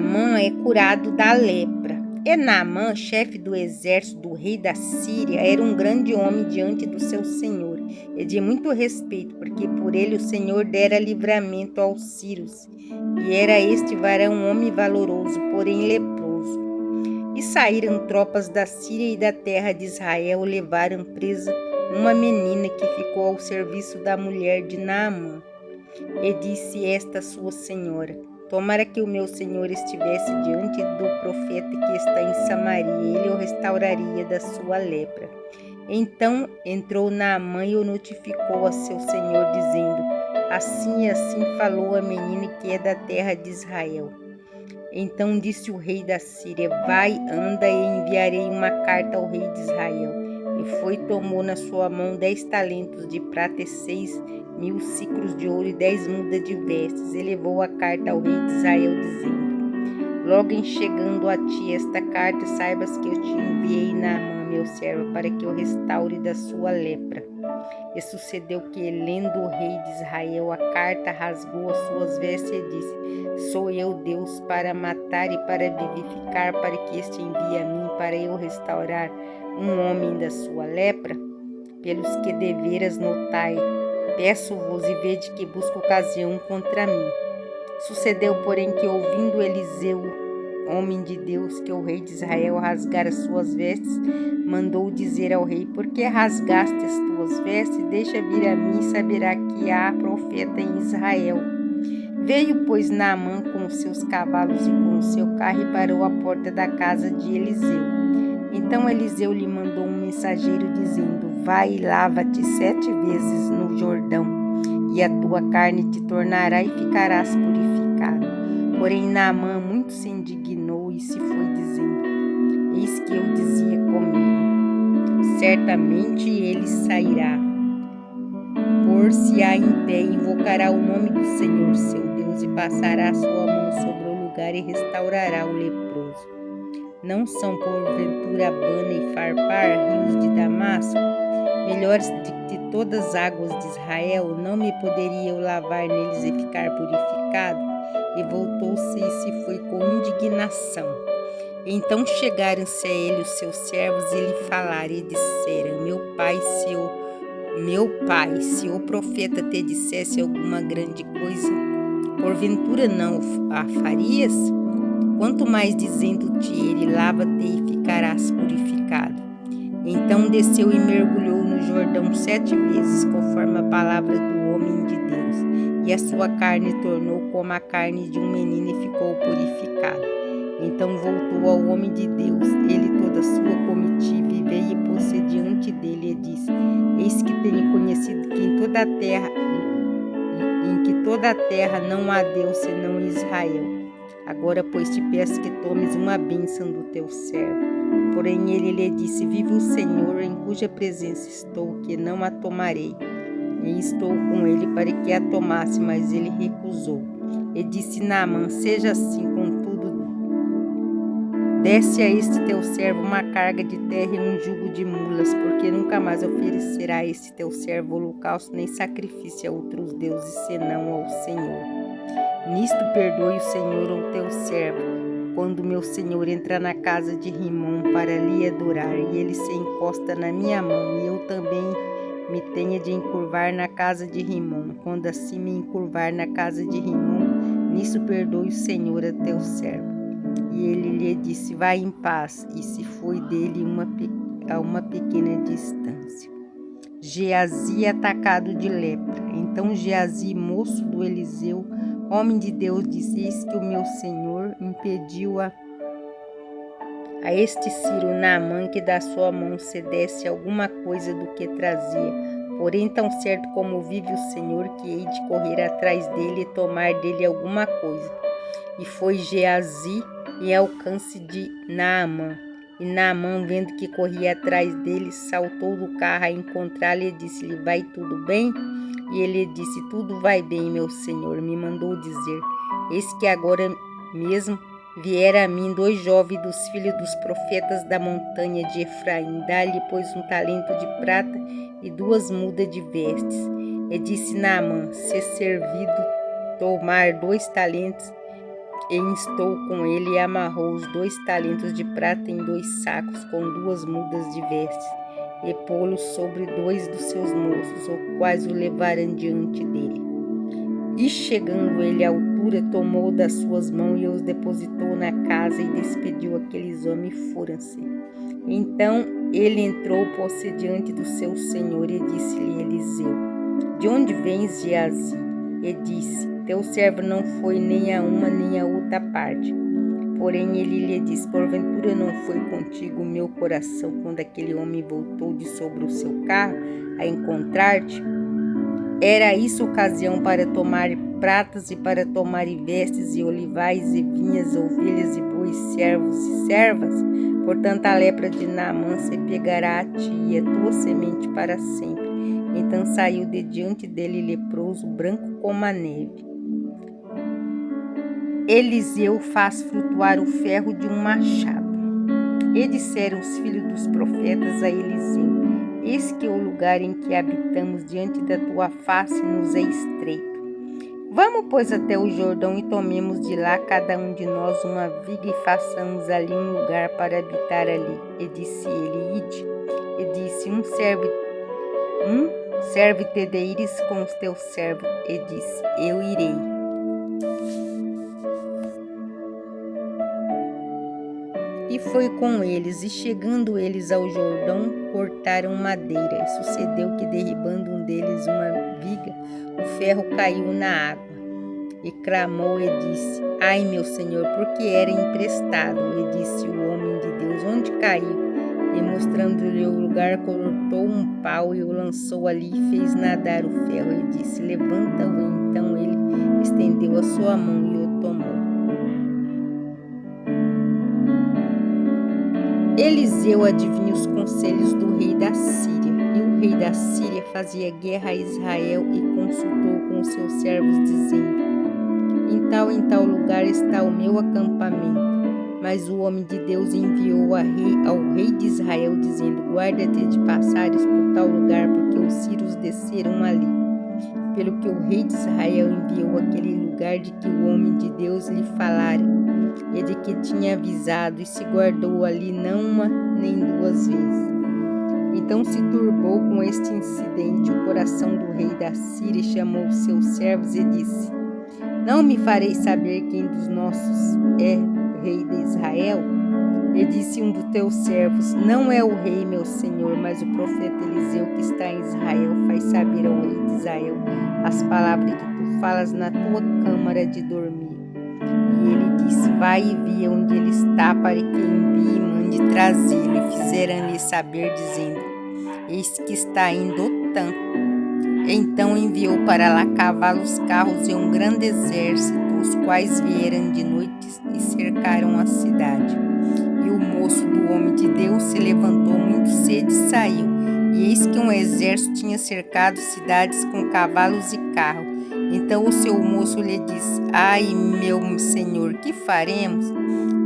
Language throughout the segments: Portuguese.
Naamã é curado da lepra. Naamã, chefe do exército do rei da Síria, era um grande homem diante do seu senhor e de muito respeito, porque por ele o Senhor dera livramento aos sírios. E era este varão um homem valoroso, porém leproso. E saíram tropas da Síria e da terra de Israel, levaram presa uma menina que ficou ao serviço da mulher de Naamã. E disse esta sua senhora: tomara que o meu senhor estivesse diante do profeta que está em Samaria, ele o restauraria da sua lepra. Então entrou Naamã e o notificou a seu senhor, dizendo: assim e assim falou a menina que é da terra de Israel. Então disse o rei da Síria: vai, anda, e enviarei uma carta ao rei de Israel. E foi, tomou na sua mão 10 talentos de prata e 6.000 siclos de ouro e 10 mudas de vestes. E levou a carta ao rei de Israel, dizendo: logo em chegando a ti esta carta, saibas que eu te enviei Naamã, meu servo, para que o restaure da sua lepra. E sucedeu que, lendo o rei de Israel a carta, rasgou as suas vestes e disse: sou eu Deus para matar e para vivificar, para que este envie a mim, para eu restaurar um homem da sua lepra? Pelos que deveras notai, peço-vos e vede que busco ocasião contra mim. Sucedeu, porém, que ouvindo Eliseu, homem de Deus, que o rei de Israel rasgara suas vestes, mandou dizer ao rei: por que rasgaste as tuas vestes? Deixa vir a mim, e saberá que há profeta em Israel. Veio, pois, Naamã com os seus cavalos e com o seu carro e parou à porta da casa de Eliseu. Então Eliseu lhe mandou um mensageiro, dizendo: vai e lava-te 7 vezes no Jordão, e a tua carne te tornará e ficarás purificado. Porém Naamã muito se indignou e se foi, dizendo: eis que eu dizia comigo: certamente ele sairá, por-se-á em pé, invocará o nome do Senhor seu Deus, e passará a sua mão sobre o lugar e restaurará o leproso. Não são porventura Abana e Farpar, rios de Damasco, melhores de todas as águas de Israel? Não me poderia eu lavar neles e ficar purificado? E voltou-se e se foi com indignação. Então chegaram-se a ele os seus servos e lhe falaram e disseram: meu pai, se o profeta te dissesse alguma grande coisa, porventura não a farias? Quanto mais dizendo-te ele: lava-te e ficarás purificado. Então desceu e mergulhou no Jordão 7 vezes, conforme a palavra do homem de Deus, e a sua carne tornou como a carne de um menino e ficou purificado. Então voltou ao homem de Deus, ele e toda a sua comitiva, e veio e pôs-se diante dele e disse: eis que tenho conhecido que em toda a terra não há Deus senão Israel. Agora, pois, te peço que tomes uma bênção do teu servo. Porém ele lhe disse: vive o Senhor, em cuja presença estou, que não a tomarei. E estou com ele para que a tomasse, mas ele recusou. E disse Naamã: seja assim, contudo, desce a este teu servo uma carga de terra e um jugo de mulas, porque nunca mais oferecerá a este teu servo holocausto nem sacrifício a outros deuses, senão ao Senhor. Nisto perdoe o Senhor o teu servo, quando meu senhor entra na casa de Rimom para lhe adorar, e ele se encosta na minha mão, e eu também me tenha de encurvar na casa de Rimom. Quando assim me encurvar na casa de Rimom, nisso perdoe o Senhor a teu servo. E ele lhe disse: vai em paz, e se foi dele a uma pequena distância. Geazi atacado de lepra. Então Geazi, moço do Eliseu, homem de Deus, disse: eis que o meu senhor impediu a este sírio Naamã que da sua mão cedesse alguma coisa do que trazia. Porém, tão certo como vive o Senhor, que hei de correr atrás dele e tomar dele alguma coisa. E foi Geazi em alcance de Naamã. E Naamã, vendo que corria atrás dele, saltou do carro a encontrá-lo e disse-lhe: vai tudo bem? E ele disse: tudo vai bem, meu senhor. Me mandou dizer: eis que agora mesmo viera a mim 2 jovens dos filhos dos profetas da montanha de Efraim. Dá-lhe, pois, um talento de prata e 2 mudas de vestes. E disse Naamã: se servido tomar 2 talentos e instou com ele e amarrou os 2 talentos de prata em 2 sacos com 2 mudas de vestes, e pô-los sobre 2 dos seus moços, os quais o levaram diante dele. E chegando ele à altura, tomou das suas mãos e os depositou na casa, e despediu aqueles homens e foram-se. Então ele entrou, pôs-se diante do seu senhor, e disse-lhe Eliseu: De onde vens, Geazi? E disse: Teu servo não foi nem a uma nem a outra parte. Porém ele lhe disse: Porventura não foi contigo o meu coração quando aquele homem voltou de sobre o seu carro a encontrar-te? Era isso ocasião para tomar pratas e para tomar vestes e olivais e vinhas, ovelhas e bois, servos e servas? Portanto a lepra de Naamã se pegará a ti e a tua semente para sempre. Então saiu de diante dele leproso, branco como a neve. Eliseu faz flutuar o ferro de um machado. E disseram os filhos dos profetas a Eliseu: Eis que o lugar em que habitamos diante da tua face nos é estreito. Vamos, pois, até o Jordão e tomemos de lá cada um de nós uma viga e façamos ali um lugar para habitar ali. E disse ele: Ide. E disse: serve-te de ires com os teus servos. E disse: Eu irei. E foi com eles, e chegando eles ao Jordão, cortaram madeira. E sucedeu que, derribando um deles uma viga, o ferro caiu na água. E clamou e disse: Ai, meu senhor, porque era emprestado. E disse o homem de Deus: Onde caiu? E mostrando-lhe o lugar, cortou um pau e o lançou ali e fez nadar o ferro. E disse: Levanta-o. Então ele estendeu a sua mão e o tomou. Eliseu adivinha os conselhos do rei da Síria. E o rei da Síria fazia guerra a Israel e consultou com os seus servos, dizendo: em tal lugar está o meu acampamento. Mas o homem de Deus enviou ao rei de Israel, dizendo: Guarda-te de passares por tal lugar, porque os sírios desceram ali. Pelo que o rei de Israel enviou àquele lugar de que o homem de Deus lhe falara, e de que tinha avisado, e se guardou ali não uma nem 2 vezes. Então se turbou com este incidente o coração do rei da Síria, e chamou os seus servos e disse: Não me farei saber quem dos nossos é rei de Israel? E disse um dos teus servos: Não é o rei, meu senhor, mas o profeta Eliseu que está em Israel faz saber ao rei de Israel as palavras que tu falas na tua câmara de dormir. E ele disse: Vai e vê onde ele está, para que envie e mande trazê-lo. E fizeram-lhe saber, dizendo: Eis que está em Dotã. Então enviou para lá cavalos, carros e um grande exército, os quais vieram de noite e cercaram a cidade. E o moço do homem de Deus se levantou muito cedo e saiu. E eis que um exército tinha cercado cidades com cavalos e carros. Então o seu moço lhe disse: Ai, meu senhor, que faremos?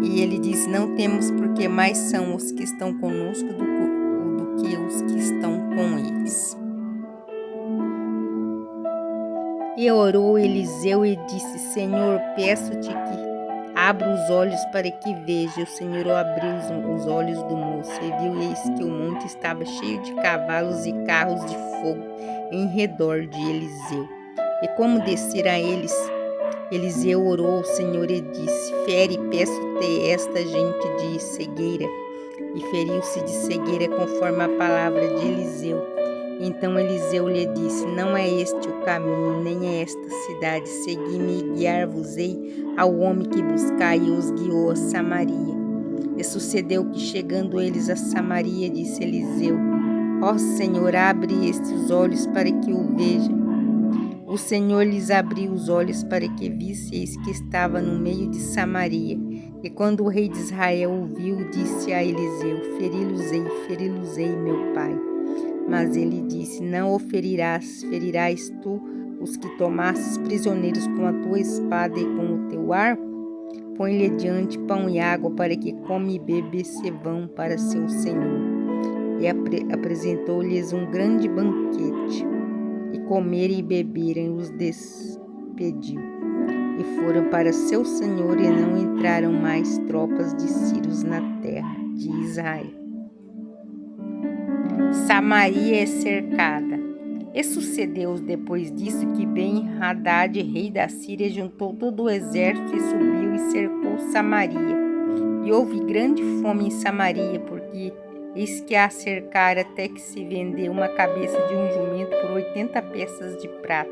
E ele disse: Não temos, porque mais são os que estão conosco do que os que estão com eles. E orou Eliseu e disse: Senhor, peço-te que abra os olhos para que veja. O Senhor abriu os olhos do moço e viu, eis que o monte estava cheio de cavalos e carros de fogo em redor de Eliseu. E como descer a eles, Eliseu orou ao Senhor e disse: Fere, peço-te, esta gente de cegueira. E feriu-se de cegueira conforme a palavra de Eliseu. Então Eliseu lhe disse: Não é este o caminho, nem é esta cidade. Segui-me e guiar-vos-ei ao homem que buscai. E os guiou a Samaria. E sucedeu que, chegando eles a Samaria, disse Eliseu: Ó Senhor, abre estes olhos para que o veja. O Senhor lhes abriu os olhos para que visse, eis que estava no meio de Samaria. E quando o rei de Israel o viu, disse a Eliseu: feri-los-ei, meu pai. Mas ele disse: Não o ferirás tu os que tomastes prisioneiros com a tua espada e com o teu arco? Põe-lhe diante pão e água, para que come e beba, se vão para seu senhor. E apresentou-lhes um grande banquete. E comerem e beberem os despediu. e foram para seu senhor, e não entraram mais tropas de sírios na terra de Israel. Samaria é cercada. E sucedeu depois disso que Ben-Hadad, rei da Síria, juntou todo o exército e subiu e cercou Samaria. E houve grande fome em Samaria, porque eis que a cercaram até que se vendeu uma cabeça de um jumento por 80 peças de prata,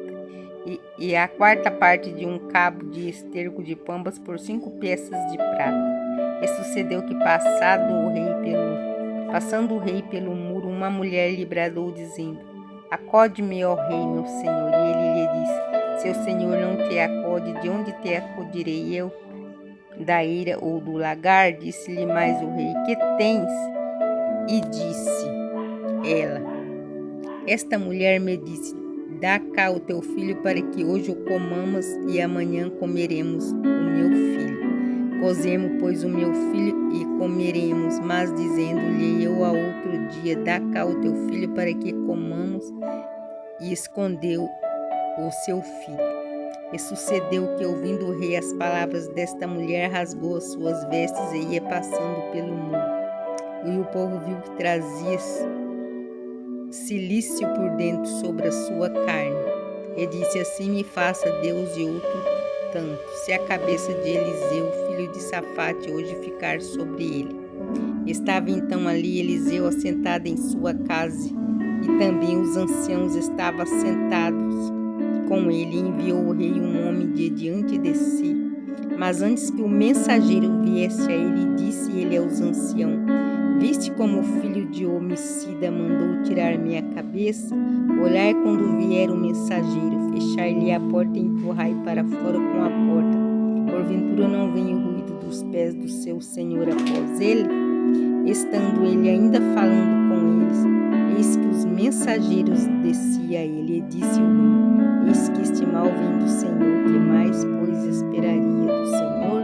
e a quarta parte de um cabo de esterco de pombas por 5 peças de prata. E sucedeu que, passando o rei pelo muro, uma mulher lhe bradou, dizendo: Acode-me, ó rei, meu senhor. E ele lhe disse: Se o senhor não te acode, de onde te acudirei eu? Da eira ou do lagar? Disse-lhe mais o rei: Que tens? E disse ela: Esta mulher me disse: Dá cá o teu filho, para que hoje o comamos e amanhã comeremos o meu filho. Cozemos, pois, o meu filho e comeremos. Mas dizendo-lhe eu a outro dia: Dá cá o teu filho, para que comamos, e escondeu o seu filho. E sucedeu que, ouvindo o rei as palavras desta mulher, rasgou as suas vestes e ia passando pelo muro. E o povo viu que trazia cilício por dentro sobre a sua carne. E disse: Assim me faça Deus de outro tanto, se a cabeça de Eliseu, filho de Safate, hoje ficar sobre ele. Estava então ali Eliseu assentado em sua casa, e também os anciãos estavam sentados com ele. Enviou o rei um homem de diante de si. Mas antes que o mensageiro viesse a ele, disse ele aos anciãos: Viste como o filho de homicida mandou tirar minha cabeça? Olhai quando vier o mensageiro, fechar-lhe a porta e empurrai para fora com a porta. Porventura não vem o ruído dos pés do seu senhor após ele? Estando ele ainda falando com eles, eis que os mensageiros desciam a ele, e disse o rei: Eis que este mal vem do Senhor, que mais, pois, esperaria do Senhor?